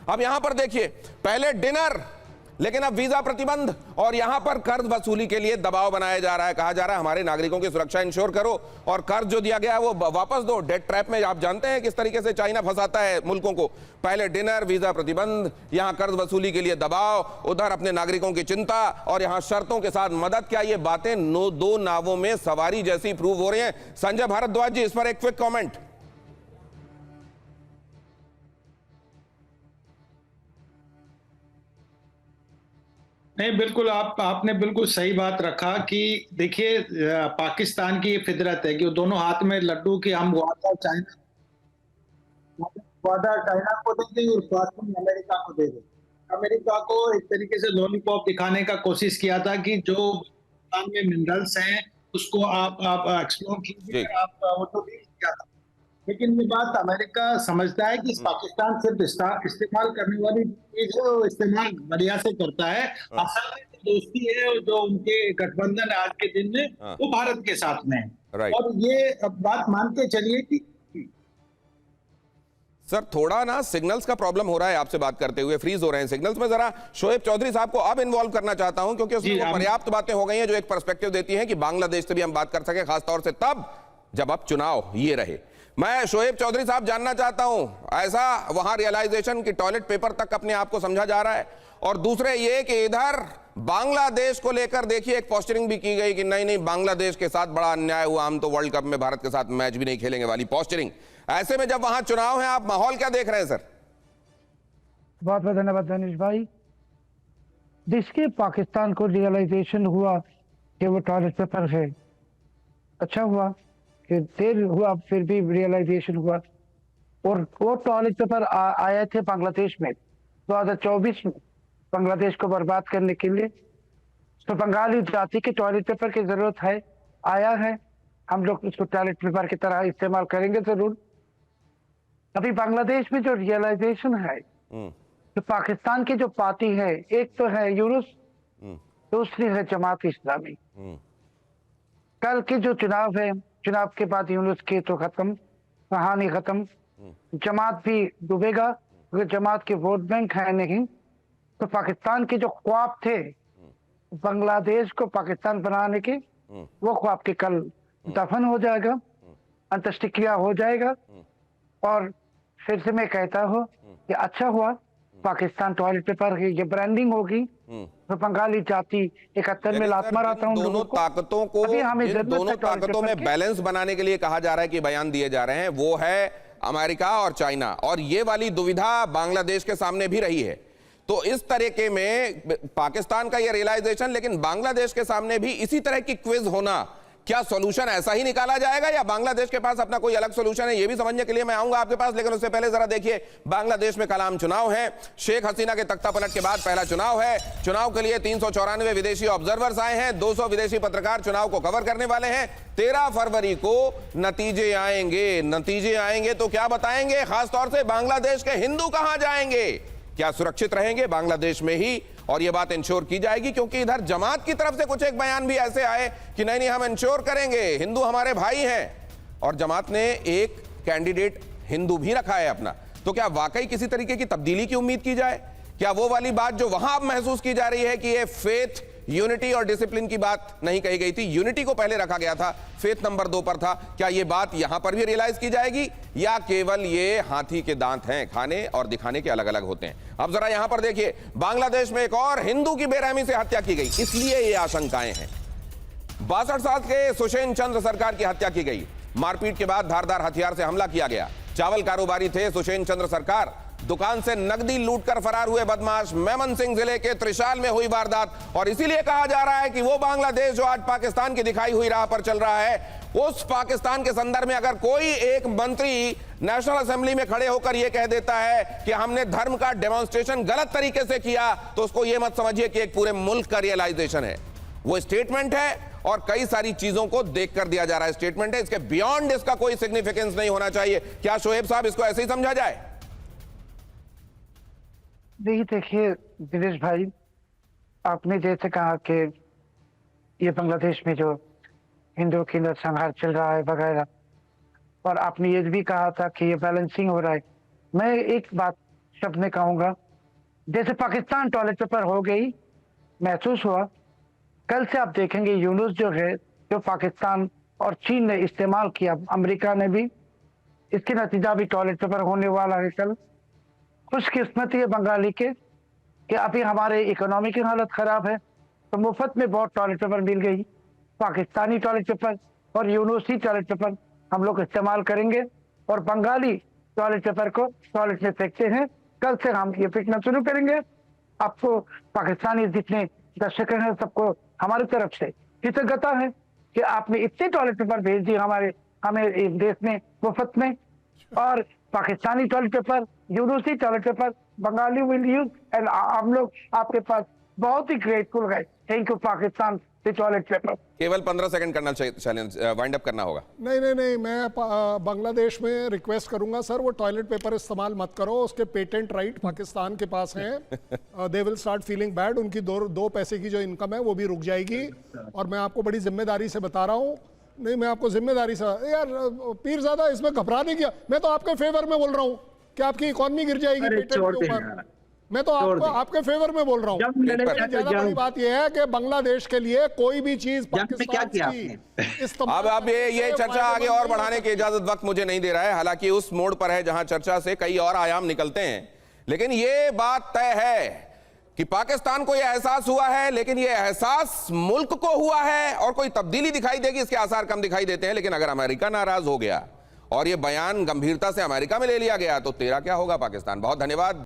अब यहां पर देखिए, पहले डिनर, लेकिन अब वीजा प्रतिबंध और यहां पर कर्ज वसूली के लिए दबाव बनाया जा रहा है। कहा जा रहा है हमारे नागरिकों की सुरक्षा इंश्योर करो और कर्ज जो दिया गया है वो वापस दो। डेट ट्रैप में आप जानते हैं किस तरीके से चाइना फंसाता है मुल्कों को। पहले डिनर, वीजा प्रतिबंध, यहां कर्ज वसूली के लिए दबाव, उधर अपने नागरिकों की चिंता और यहां शर्तों के साथ मदद। क्या ये बातें दो नावों में सवारी जैसी प्रूव हो रही हैं? संजय भारद्वाज जी, इस पर एक क्विक कॉमेंट। नहीं, बिल्कुल आपने बिल्कुल सही बात रखा कि देखिए, पाकिस्तान की ये फितरत है कि वो दोनों हाथ में लड्डू की हम वादा चाइना को दे दें और स्वास्थ्य अमेरिका को दे दें। अमेरिका को एक तरीके से लॉलीपॉप दिखाने का कोशिश किया था कि जो पाकिस्तान में मिनरल्स हैं उसको आप एक्सप्लोर कीजिए, आप वो तो नहीं किया था। लेकिन ये बात अमेरिका समझता है कि पाकिस्तान सिर्फ इस्तेमाल करने वाली चीज है, वो इस्तेमाल बढ़िया से करता है। असल में दोस्ती है जो उनके गठबंधन आज के दिन में वो भारत के साथ में है। और ये बात मान के चलिए कि सर थोड़ा ना सिग्नल्स का प्रॉब्लम हो रहा है, आपसे बात करते हुए फ्रीज हो रहे हैं सिग्नल्स में। जरा शोएब चौधरी साहब को अब इन्वॉल्व करना चाहता हूं क्योंकि उसमें पर्याप्त बातें हो गई हैं जो एक पर्सपेक्टिव देती हैं कि बांग्लादेश से भी हम बात कर सके, खासतौर से तब जब अब चुनाव ये रहे। मैं शोएब चौधरी साहब जानना चाहता हूं, ऐसा वहां रियलाइजेशन कि टॉयलेट पेपर तक अपने आप को समझा जा रहा है, और दूसरे ये कि इधर बांग्लादेश को लेकर देखिए एक पोस्टरिंग भी की गई कि नहीं नहीं बांग्लादेश के साथ बड़ा अन्याय हुआ, हम तो वर्ल्ड कप में भारत के साथ मैच भी नहीं खेलेंगे वाली पोस्टरिंग। ऐसे में जब वहां चुनाव है, आप माहौल क्या देख रहे हैं सर? बहुत बहुत धन्यवाद दानिश भाई। देखिए, पाकिस्तान को रियलाइजेशन हुआ कि वो टॉयलेट पेपर है, अच्छा हुआ कि देर हुआ फिर भी रियलाइजेशन हुआ। और वो टॉयलेट पेपर आए थे बांग्लादेश में 2024 में बांग्लादेश को बर्बाद करने के लिए। तो बंगाली जाति के टॉयलेट पेपर की जरूरत है, आया है, हम लोग इसको टॉयलेट पेपर की तरह इस्तेमाल करेंगे जरूर। अभी बांग्लादेश में जो रियलाइजेशन है, तो पाकिस्तान की जो पार्टी है, एक तो है यूनुस, दूसरी है जमात इस्लामी। कल के जो चुनाव है, चुनाव के बाद यूनुस की तो खत्म, कहानी खत्म। जमात भी डूबेगा, अगर जमात के वोट बैंक है नहीं तो पाकिस्तान के जो ख्वाब थे बांग्लादेश को पाकिस्तान बनाने के, वो ख्वाब के कल दफन हो जाएगा, अंत्येष्टिक्रिया हो जाएगा। और फिर से मैं कहता हूँ कि अच्छा हुआ पाकिस्तान टॉयलेट पेपर की ये ब्रांडिंग होगी, तो बंगाली जाति 71 में लात मारता हूं। दोनों ताकतों को, दोनों ताकतों में बैलेंस बनाने के लिए कहा जा रहा है कि बयान दिए जा रहे हैं, वो है अमेरिका और चाइना, और ये वाली दुविधा बांग्लादेश के सामने भी रही है। तो इस तरीके में पाकिस्तान का ये रियलाइजेशन, लेकिन बांग्लादेश के सामने भी इसी तरह की क्विज होना, क्या सॉल्यूशन ऐसा ही निकाला जाएगा या बांग्लादेश के पास अपना कोई अलग सॉल्यूशन है? ये भी समझने के लिए मैं आऊंगा आपके पास, लेकिन उससे पहले जरा देखिए, बांग्लादेश में कल आम चुनाव है। शेख हसीना के तख्ता पलट के बाद पहला चुनाव है। चुनाव के लिए 394 विदेशी ऑब्जर्वर्स आए हैं, 200 विदेशी पत्रकार चुनाव को कवर करने वाले हैं। 13 फरवरी को नतीजे आएंगे। नतीजे आएंगे तो क्या बताएंगे? खासतौर से बांग्लादेश के हिंदू कहां जाएंगे, क्या सुरक्षित रहेंगे बांग्लादेश में ही? और यह बात इंश्योर की जाएगी, क्योंकि इधर जमात की तरफ से कुछ एक बयान भी ऐसे आए कि नहीं नहीं हम इंश्योर करेंगे, हिंदू हमारे भाई हैं, और जमात ने एक कैंडिडेट हिंदू भी रखा है अपना। तो क्या वाकई किसी तरीके की तब्दीली की उम्मीद की जाए? क्या वो वाली बात जो वहां अब महसूस की जा रही है कि ये फेथ, यूनिटी और डिसिप्लिन की बात नहीं कही गई थी, यूनिटी को पहले रखा गया था, फेथ नंबर 2 पर था, क्या ये बात यहां पर भी रियलाइज की जाएगी या केवल ये हाथी के दांत हैं, खाने और दिखाने के अलग अलग होते हैं? अब जरा यहां पर देखिए, बांग्लादेश में एक और हिंदू की बेरहमी से हत्या की गई, इसलिए ये आशंकाएं हैं। 62 साल के सुषेण चंद्र सरकार की हत्या की गई। मारपीट के बाद धारदार हथियार से हमला किया गया। चावल कारोबारी थे सुषेण चंद्र सरकार, दुकान से नकदी लूटकर फरार हुए बदमाश। मेमन सिंह जिले के त्रिशाल में हुई वारदात, और इसीलिए कहा जा रहा है कि वो बांग्लादेश जो आज पाकिस्तान की दिखाई हुई राह पर चल रहा है, उस पाकिस्तान के संदर्भ में अगर कोई एक मंत्री नेशनल असेंबली में खड़े होकर यह कह देता है कि हमने धर्म का डेमोन्स्ट्रेशन गलत तरीके से किया, तो उसको यह मत समझिए कि एक पूरे मुल्क का रियलाइजेशन है। वो स्टेटमेंट है और कई सारी चीजों को देख कर दिया जा रहा है, स्टेटमेंट है, इसके बियॉन्ड इसका कोई सिग्निफिकेंस नहीं होना चाहिए। क्या शोएब साहब इसको ऐसे ही समझा जाए? नहीं, देखिए दिनेश भाई, आपने जैसे कहा कि ये बांग्लादेश में जो हिंदुओं की नरसंहार चल रहा है वगैरह, और आपने ये भी कहा था कि ये बैलेंसिंग हो रहा है। मैं एक बात शब्द में कहूंगा, जैसे पाकिस्तान टॉयलेट पेपर हो गई महसूस हुआ, कल से आप देखेंगे यूनुस जो है, जो पाकिस्तान और चीन ने इस्तेमाल किया, अमेरिका ने भी, इसके नतीजा भी टॉयलेट पेपर होने वाला है कल। खुशकिस्मती है बंगाली के कि अभी हमारे इकोनॉमी की हालत खराब है, तो मुफ्त में बहुत टॉयलेट पेपर मिल गई, पाकिस्तानी टॉयलेट पेपर और यूनिवर्सिटी टॉयलेट पेपर हम लोग इस्तेमाल करेंगे, और बंगाली टॉयलेट पेपर को टॉयलेट में फेंकते हैं। कल से हम ये फेंकना शुरू करेंगे। आपको पाकिस्तानी जितने दर्शक हैं सबको हमारी तरफ से कृतज्ञता है कि आपने इतने टॉयलेट पेपर भेज दिए हमें इस देश में मुफ्त में, और Pakistani toilet paper, university toilet paper Bengali will use, and हम लोग आपके पास बहुत ही ग्रेटफुल है। Thank you Pakistan toilet paper. केवल 15 सेकंड करना चाहिए, वाइंड अप करना होगा। नहीं, मैं बांग्लादेश में रिक्वेस्ट करूंगा सर, वो टॉयलेट पेपर इस्तेमाल मत करो, उसके पेटेंट राइट पाकिस्तान के पास हैं। They will start feeling bad, उनकी दो पैसे की जो इनकम है वो भी रुक जाएगी। और मैं आपको बड़ी जिम्मेदारी से बता रहा हूँ, नहीं मैं आपको जिम्मेदारी से, यार पीरजादा इसमें घबराने की, मैं तो आपके फेवर में बोल रहा हूँ कि आपकी इकोनॉमी गिर जाएगी पेटेंट के ऊपर। मैं तो आपके फेवर में बोल रहा हूँ। ज्यादा बड़ी बात यह है कि बांग्लादेश के लिए कोई भी चीज पाकिस्तान की अब ये चर्चा आगे और बढ़ाने की इजाजत वक्त मुझे नहीं दे रहा है, हालांकि उस मोड़ पर है जहां चर्चा से कई और आयाम निकलते हैं, लेकिन ये बात तय है कि पाकिस्तान को यह एहसास हुआ है, लेकिन यह एहसास मुल्क को हुआ है, और कोई तब्दीली दिखाई देगी इसके आसार कम दिखाई देते हैं। लेकिन अगर अमेरिका नाराज हो गया और यह बयान गंभीरता से अमेरिका में ले लिया गया तो तेरा क्या होगा पाकिस्तान। बहुत धन्यवाद।